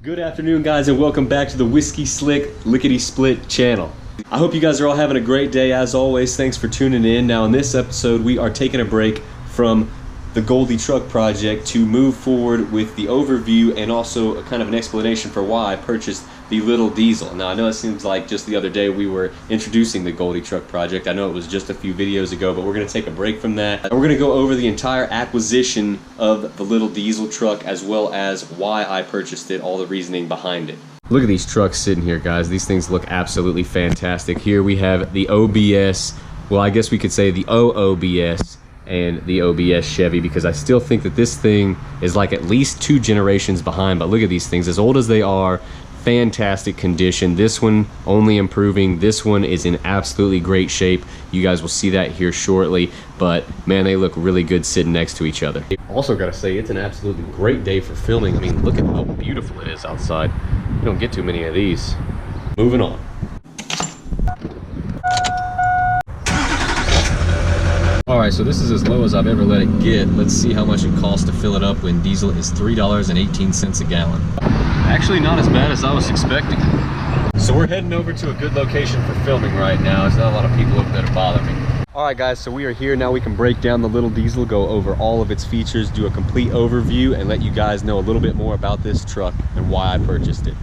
Good afternoon, guys, and welcome back to the Whiskey Slick Lickety Split channel. I hope you guys are all having a great day. As always, thanks for tuning in. Now in this episode, we are taking a break from the Goldie Truck project to move forward with the overview and also a kind of an explanation for why I purchased the little diesel. Now I know it seems like just the other day we were introducing the Goldie Truck project. I know it was just a few videos ago, but we're going to take a break from that. We're going to go over the entire acquisition of the little diesel truck as well as why I purchased it, all the reasoning behind it. Look at these trucks sitting here, guys. These things look absolutely fantastic. Here we have the OBS, well, I guess we could say the OOBS and the OBS Chevy, because I still think that this thing is like at least 2 generations behind. But look at these things, as old as they are, fantastic condition. This one only improving. This one is in absolutely great shape. You guys will see that here shortly, but man, they look really good sitting next to each other. Also gotta say, it's an absolutely great day for filming. I mean, look at how beautiful it is outside. You don't get too many of these. Moving on. Alright, so this is as low as I've ever let it get. Let's see how much it costs to fill it up when diesel is $3.18 a gallon. Actually, not as bad as I was expecting. So we're heading over to a good location for filming right now. There's not a lot of people over there to bother me. Alright guys, so we are here now. We can break down the little diesel, go over all of its features, do a complete overview, and let you guys know a little bit more about this truck and why I purchased it.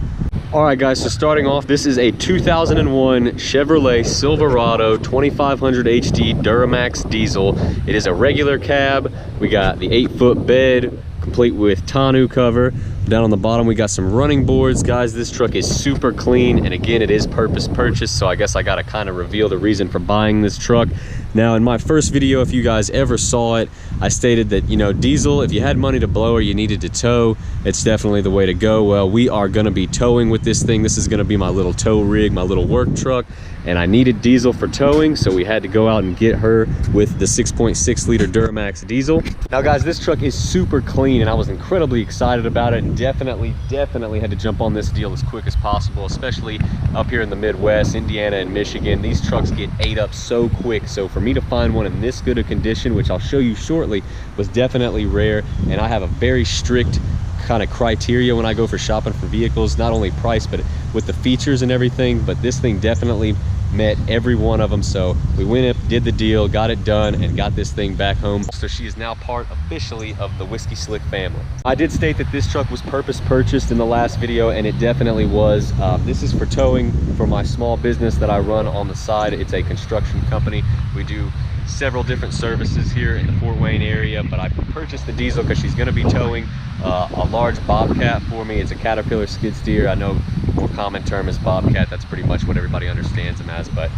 Alright guys, so starting off, this is a 2001 Chevrolet Silverado 2500 HD Duramax diesel. It is a regular cab. We got the 8-foot bed, complete with tonneau cover. Down on the bottom we got some running boards. Guys, this truck is super clean, and again, it is purpose purchased, so I guess I gotta kind of reveal the reason for buying this truck. Now, in my first video, if you guys ever saw it, I stated that, you know, diesel, if you had money to blow or you needed to tow, it's definitely the way to go. Well, we are gonna be towing with this thing. This is gonna be my little tow rig, my little work truck, and I needed diesel for towing, so we had to go out and get her with the 6.6 liter Duramax diesel. Now guys, this truck is super clean, and I was incredibly excited about it, and definitely had to jump on this deal as quick as possible, especially up here in the Midwest, Indiana and Michigan. These trucks get ate up so quick, so for me to find one in this good a condition, which I'll show you shortly, was definitely rare. And I have a very strict kind of criteria when I go for shopping for vehicles, not only price but with the features and everything, but this thing definitely met every one of them. So we went up, did the deal, got it done, and got this thing back home. So she is now part officially of the Whiskey Slick family. I did state that this truck was purpose purchased in the last video, and it definitely was. This is for towing for my small business that I run on the side. It's a construction company. We do several different services here in the Fort Wayne area, but I purchased the diesel because she's going to be towing a large Bobcat for me. It's a Caterpillar skid steer. I know more common term is Bobcat. That's pretty much what everybody understands them as, but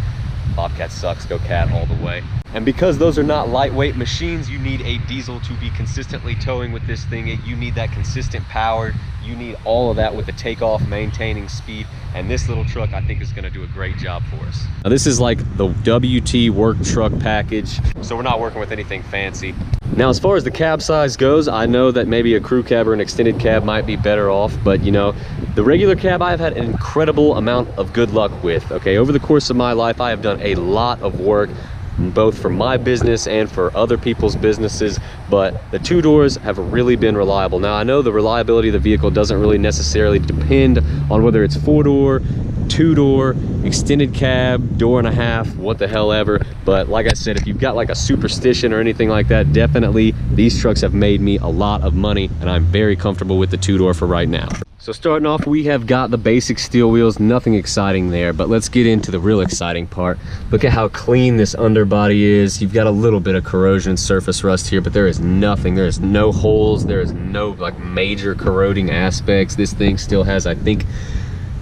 Bobcat sucks, go Cat all the way. And because those are not lightweight machines, you need a diesel to be consistently towing with this thing. You need that consistent power. You need all of that with the takeoff, maintaining speed, and this little truck I think is going to do a great job for us. Now this is like the WT work truck package, so we're not working with anything fancy. Now as far as the cab size goes, I know that maybe a crew cab or an extended cab might be better off, but you know, the regular cab I've had an incredible amount of good luck with. Okay, over the course of my life I have done a lot of work, both for my business and for other people's businesses, but the 2 doors have really been reliable. Now I know the reliability of the vehicle doesn't really necessarily depend on whether it's 4-door, 2-door, extended cab, door and a half, what the hell ever, but like I said, if you've got like a superstition or anything like that, definitely these trucks have made me a lot of money, and I'm very comfortable with the 2-door for right now. So starting off, we have got the basic steel wheels, nothing exciting there, but let's get into the real exciting part. Look at how clean this underbody is. You've got a little bit of corrosion and surface rust here, but there is nothing. There is no holes. There is no like major corroding aspects. This thing still has, I think,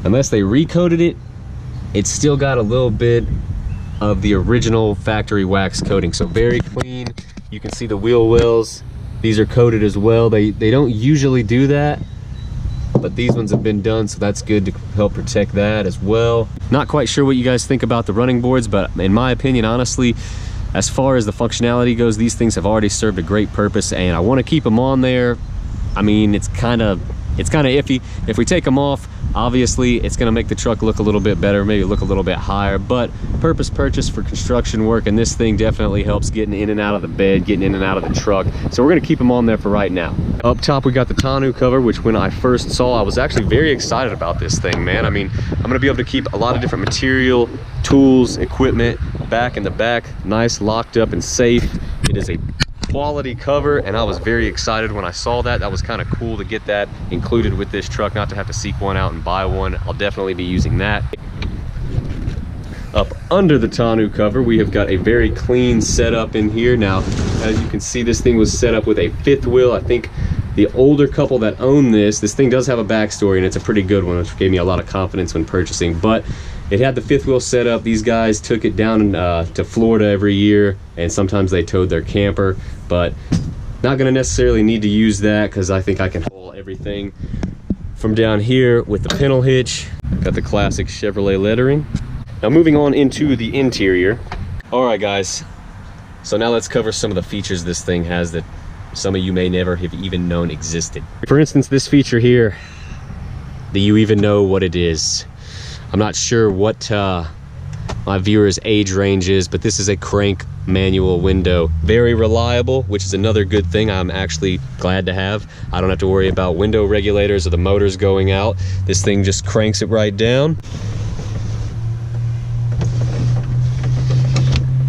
unless they recoated it, it's still got a little bit of the original factory wax coating. So very clean. You can see the wheel wells. These are coated as well. They don't usually do that, but these ones have been done, so that's good to help protect that as well. Not quite sure what you guys think about the running boards, but in my opinion, honestly, as far as the functionality goes, these things have already served a great purpose, and I want to keep them on there. I mean, it's kind of it's kind of iffy. If we take them off, obviously it's going to make the truck look a little bit better, maybe look a little bit higher, but purpose purchased for construction work, and this thing definitely helps getting in and out of the bed, getting in and out of the truck. So we're going to keep them on there for right now. Up top we got the tonneau cover, which when I first saw, I was actually very excited about this thing, man. I mean, I'm going to be able to keep a lot of different material, tools, equipment back in the back, nice, locked up and safe. It is a quality cover, and I was very excited when I saw that. That was kind of cool to get that included with this truck, not to have to seek one out and buy one. I'll definitely be using that. Up under the tonneau cover, we have got a very clean setup in here. Now, as you can see, this thing was set up with a fifth wheel. I think the older couple that own this thing does have a backstory, and it's a pretty good one, which gave me a lot of confidence when purchasing. But it had the fifth wheel set up. These guys took it down to Florida every year, and sometimes they towed their camper, but not gonna necessarily need to use that because I think I can haul everything from down here with the pintle hitch. Got the classic Chevrolet lettering. Now moving on into the interior. All right, guys, so now let's cover some of the features this thing has that some of you may never have even known existed. For instance, this feature here, do you even know what it is? I'm not sure what my viewer's age range is, but this is a crank manual window. Very reliable, which is another good thing I'm actually glad to have. I don't have to worry about window regulators or the motors going out. This thing just cranks it right down.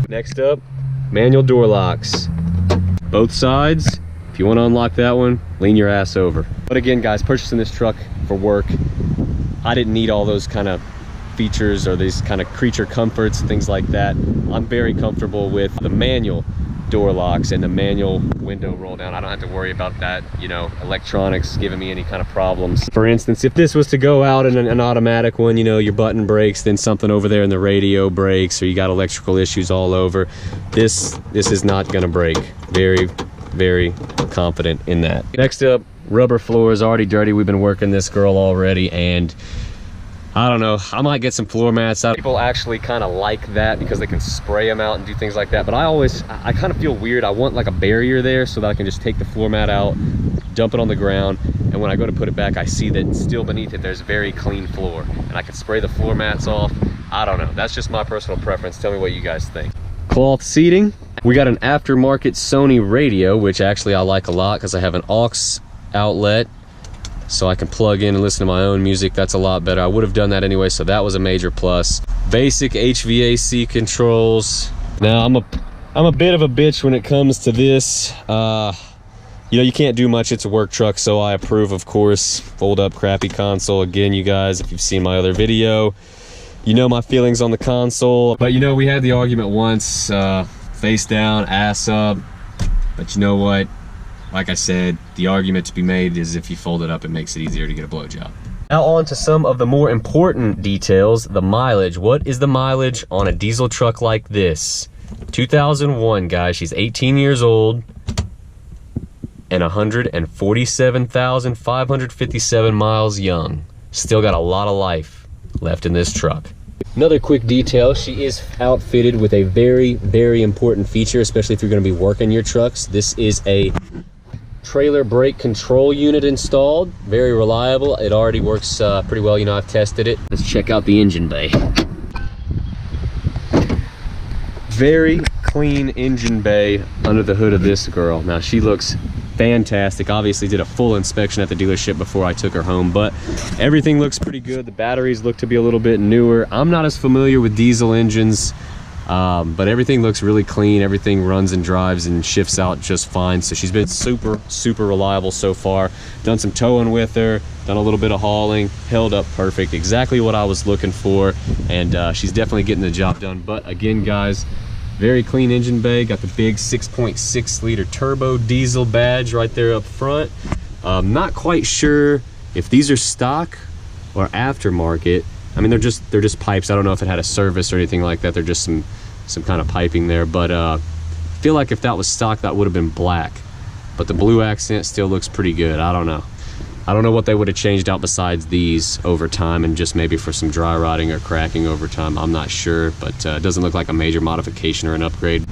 Next up, manual door locks. Both sides. If you want to unlock that one, lean your ass over. But again, guys, purchasing this truck for work, I didn't need all those kind of features or these kind of creature comforts, things like that. I'm very comfortable with the manual door locks and the manual window roll down. I don't have to worry about that, you know, electronics giving me any kind of problems. For instance, if this was to go out in an automatic one, you know, your button breaks, then something over there in the radio breaks, or you got electrical issues all over, this is not gonna break. Very confident in that. Next up, rubber floor is already dirty. We've been working this girl already, and I don't know, I might get some floor mats out. People actually kind of like that because they can spray them out and do things like that, but I kind of feel weird. I want like a barrier there so that I can just take the floor mat out, dump it on the ground, and when I go to put it back, I see that still beneath it there's very clean floor, and I can spray the floor mats off. I don't know, that's just my personal preference. Tell me what you guys think. Cloth seating. We got an aftermarket Sony radio, which actually I like a lot because I have an aux outlet, so I can plug in and listen to my own music. That's a lot better. I would have done that anyway, so that was a major plus. Basic HVAC controls. Now I'm a bit of a bitch when it comes to this. You know, you can't do much. It's a work truck, so I approve, of course. Fold up crappy console. Again, you guys, if you've seen my other video, you know my feelings on the console. But you know, we had the argument once, face down, ass up. But you know what? Like I said, the argument to be made is if you fold it up, it makes it easier to get a blowjob. Now on to some of the more important details, the mileage. What is the mileage on a diesel truck like this? 2001, guys. She's 18 years old and 147,557 miles young. Still got a lot of life left in this truck. Another quick detail, she is outfitted with a very important feature, especially if you're going to be working your trucks. This is a trailer brake control unit installed. Very reliable. It already works pretty well. You know, I've tested it. Let's check out the engine bay. Very clean engine bay under the hood of this girl. Now she looks fantastic. Obviously did a full inspection at the dealership before I took her home, but everything looks pretty good. The batteries look to be a little bit newer. I'm not as familiar with diesel engines, but everything looks really clean. Everything runs and drives and shifts out just fine. So she's been super reliable so far. Done some towing with her, done a little bit of hauling, held up perfect. Exactly what I was looking for, and she's definitely getting the job done. But again, guys, very clean engine bay. Got the big 6.6 liter turbo diesel badge right there up front. Not quite sure if these are stock or aftermarket. I mean, they're just pipes. I don't know if it had a service or anything like that. They're just some kind of piping there, but I feel like if that was stock, that would have been black. But the blue accent still looks pretty good. I don't know. I don't know what they would have changed out besides these over time, and just maybe for some dry rotting or cracking over time. I'm not sure, but it doesn't look like a major modification or an upgrade.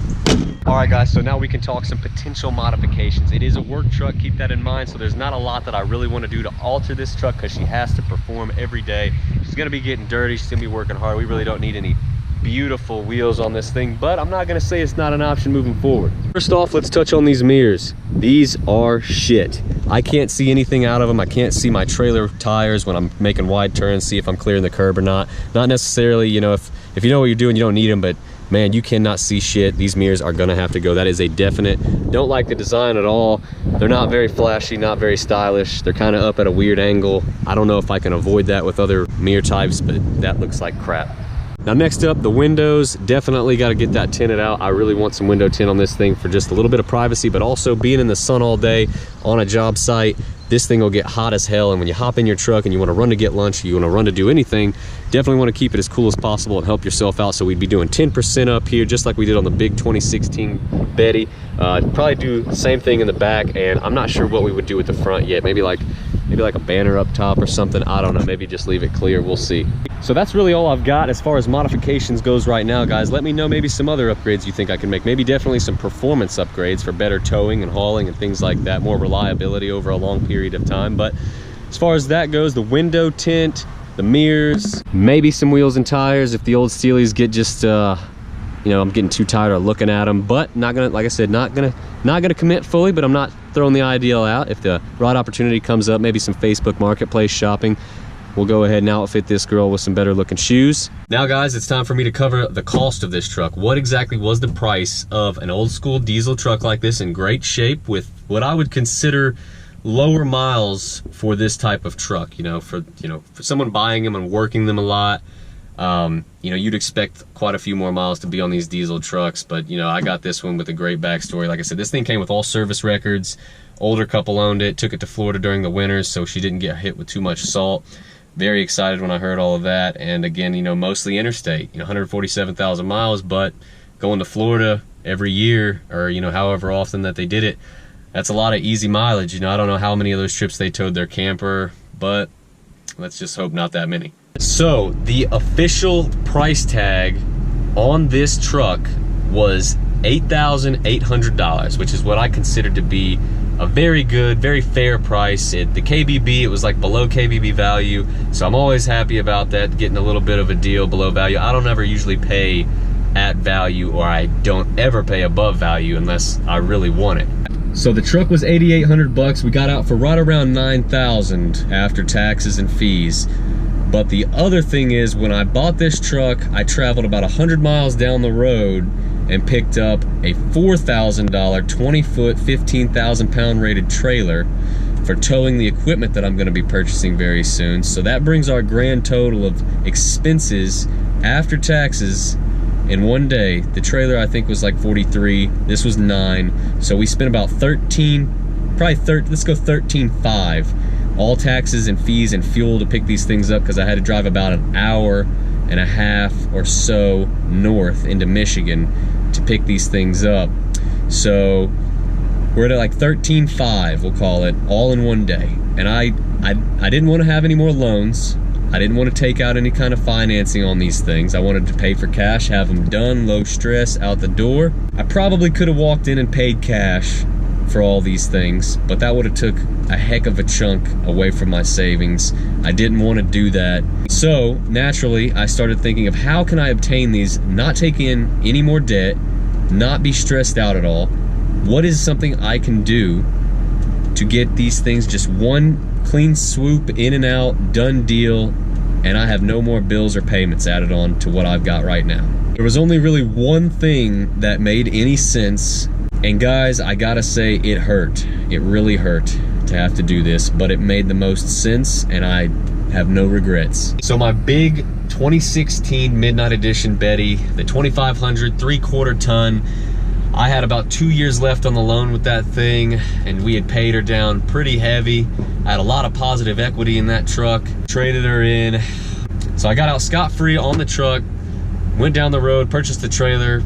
All right guys, so now we can talk some potential modifications. It is a work truck, keep that in mind. So there's not a lot that I really want to do to alter this truck because she has to perform every day. She's gonna be getting dirty, she's gonna be working hard. We really don't need any beautiful wheels on this thing, but I'm not gonna say it's not an option moving forward. First off, let's touch on these mirrors. These are shit. I can't see anything out of them. I can't see my trailer tires when I'm making wide turns, see if I'm clearing the curb or not. Not necessarily, you know, if you know what you're doing, you don't need them, but man, you cannot see shit. These mirrors are gonna have to go. That is a definite. Don't like the design at all. They're not very flashy, not very stylish. They're kind of up at a weird angle. I don't know if I can avoid that with other mirror types, but that looks like crap. Now next up, the windows. Definitely got to get that tinted out. I really want some window tint on this thing for just a little bit of privacy, but also being in the sun all day on a job site, this thing will get hot as hell. And when you hop in your truck and you want to run to get lunch, you want to run to do anything, definitely want to keep it as cool as possible and help yourself out. So we'd be doing 10% up here, just like we did on the big 2016 Betty. Probably do the same thing in the back, and I'm not sure what we would do with the front yet. Maybe like a banner up top or something. I don't know, maybe just leave it clear, we'll see. So that's really all I've got as far as modifications goes right now, guys. Let me know maybe some other upgrades you think I can make. Maybe definitely some performance upgrades for better towing and hauling and things like that, more reliability over a long period of time. But as far as that goes, the window tint, the mirrors, maybe some wheels and tires if the old Steelies get just you know, I'm getting too tired of looking at them, but not gonna, like I said, not gonna commit fully, but I'm not throwing the ideal out. If the right opportunity comes up, maybe some Facebook Marketplace shopping, we'll go ahead and outfit this girl with some better looking shoes. Now guys, it's time for me to cover the cost of this truck. What exactly was the price of an old school diesel truck like this in great shape with what I would consider lower miles for this type of truck? You know, for someone buying them and working them a lot, you know, you'd expect quite a few more miles to be on these diesel trucks, but you know, I got this one with a great backstory. Like I said, this thing came with all service records. Older couple owned it, took it to Florida during the winters, so she didn't get hit with too much salt. Very excited when I heard all of that. And again, you know, mostly interstate, you know, 147,000 miles, but going to Florida every year, or you know, however often that they did it, that's a lot of easy mileage. You know, I don't know how many of those trips they towed their camper, but let's just hope not that many. So the official price tag on this truck was $8,800, which is what I consider to be a very good, very fair price. The KBB, it was like below KBB value, so I'm always happy about that, getting a little bit of a deal below value. I don't ever usually pay at value, or I don't ever pay above value unless I really want it. So the truck was $8,800. We got out for right around $9,000 after taxes and fees. But the other thing is, when I bought this truck, I traveled about 100 miles down the road and picked up a $4,000 20-foot, 15,000-pound rated trailer for towing the equipment that I'm going to be purchasing very soon. So that brings our grand total of expenses after taxes in one day. The trailer I think was like 43. This was 9. So we spent about 13, probably 30. Let's go 13.5. All taxes and fees and fuel to pick these things up, because I had to drive about an hour and a half or so north into Michigan to pick these things up. So we're at like 13.5, we'll call it, all in one day. And I didn't want to have any more loans. I didn't want to take out any kind of financing on these things. I wanted to pay for cash, have them done, low stress, out the door. I probably could have walked in and paid cash for all these things, but that would have took a heck of a chunk away from my savings. I didn't want to do that. So naturally, I started thinking of how can I obtain these, not take in any more debt, not be stressed out at all. What is something I can do to get these things just one clean swoop, in and out, done deal, and I have no more bills or payments added on to what I've got right now? There was only really one thing that made any sense. And guys, I gotta say, it hurt. It really hurt to have to do this, but it made the most sense, and I have no regrets. So my big 2016 Midnight Edition Betty, the 2500 3/4 ton, I had about 2 years left on the loan with that thing, and we had paid her down pretty heavy. I had a lot of positive equity in that truck, traded her in. So I got out scot-free on the truck, went down the road, purchased the trailer.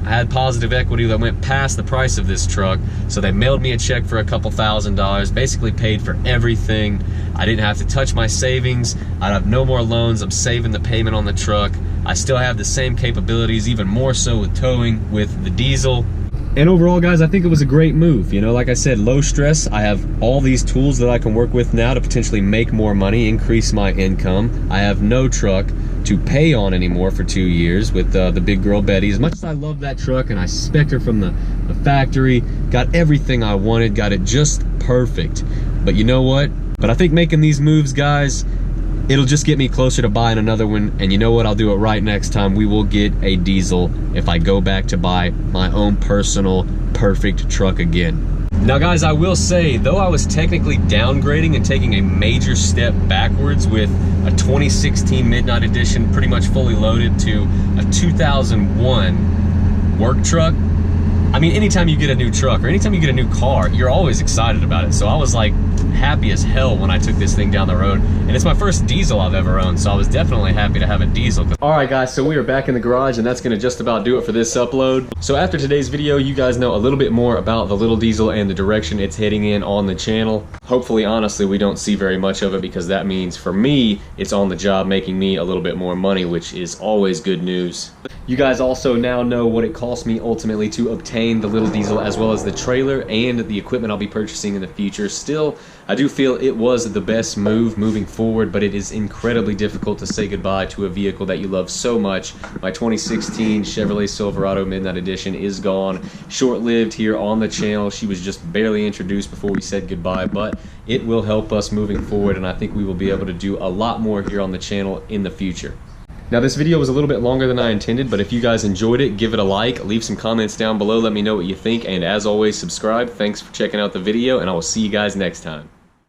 I had positive equity that went past the price of this truck, so they mailed me a check for a couple $1,000, basically paid for everything. I didn't have to touch my savings. I'd have no more loans. I'm saving the payment on the truck. I still have the same capabilities, even more so with towing with the diesel. And overall, guys, I think it was a great move. You know, like I said, low stress. I have all these tools that I can work with now to potentially make more money, increase my income. I have no truck to pay on anymore for 2 years with the big girl Betty. As much as I love that truck and I spec'd her from the factory, got everything I wanted, got it just perfect. But you know what? But I think making these moves, guys, it'll just get me closer to buying another one. And you know what? I'll do it right next time. We will get a diesel if I go back to buy my own personal perfect truck again. Now, guys, I will say, though I was technically downgrading and taking a major step backwards with a 2016 Midnight Edition pretty much fully loaded to a 2001 work truck, I mean, anytime you get a new truck or anytime you get a new car, you're always excited about it. So I was like happy as hell when I took this thing down the road. And it's my first diesel I've ever owned, so I was definitely happy to have a diesel. All right, guys, so we are back in the garage, and that's gonna just about do it for this upload. So after today's video, you guys know a little bit more about the little diesel and the direction it's heading in on the channel. Hopefully, honestly, we don't see very much of it, because that means for me, it's on the job making me a little bit more money, which is always good news. You guys also now know what it cost me ultimately to obtain the little diesel, as well as the trailer and the equipment I'll be purchasing in the future. Still, I do feel it was the best move moving forward, but it is incredibly difficult to say goodbye to a vehicle that you love so much. My 2016 Chevrolet Silverado Midnight Edition is gone. Short-lived here on the channel. She was just barely introduced before we said goodbye, but it will help us moving forward, and I think we will be able to do a lot more here on the channel in the future. Now, this video was a little bit longer than I intended, but if you guys enjoyed it, give it a like, leave some comments down below, let me know what you think, and as always, subscribe. Thanks for checking out the video, and I will see you guys next time.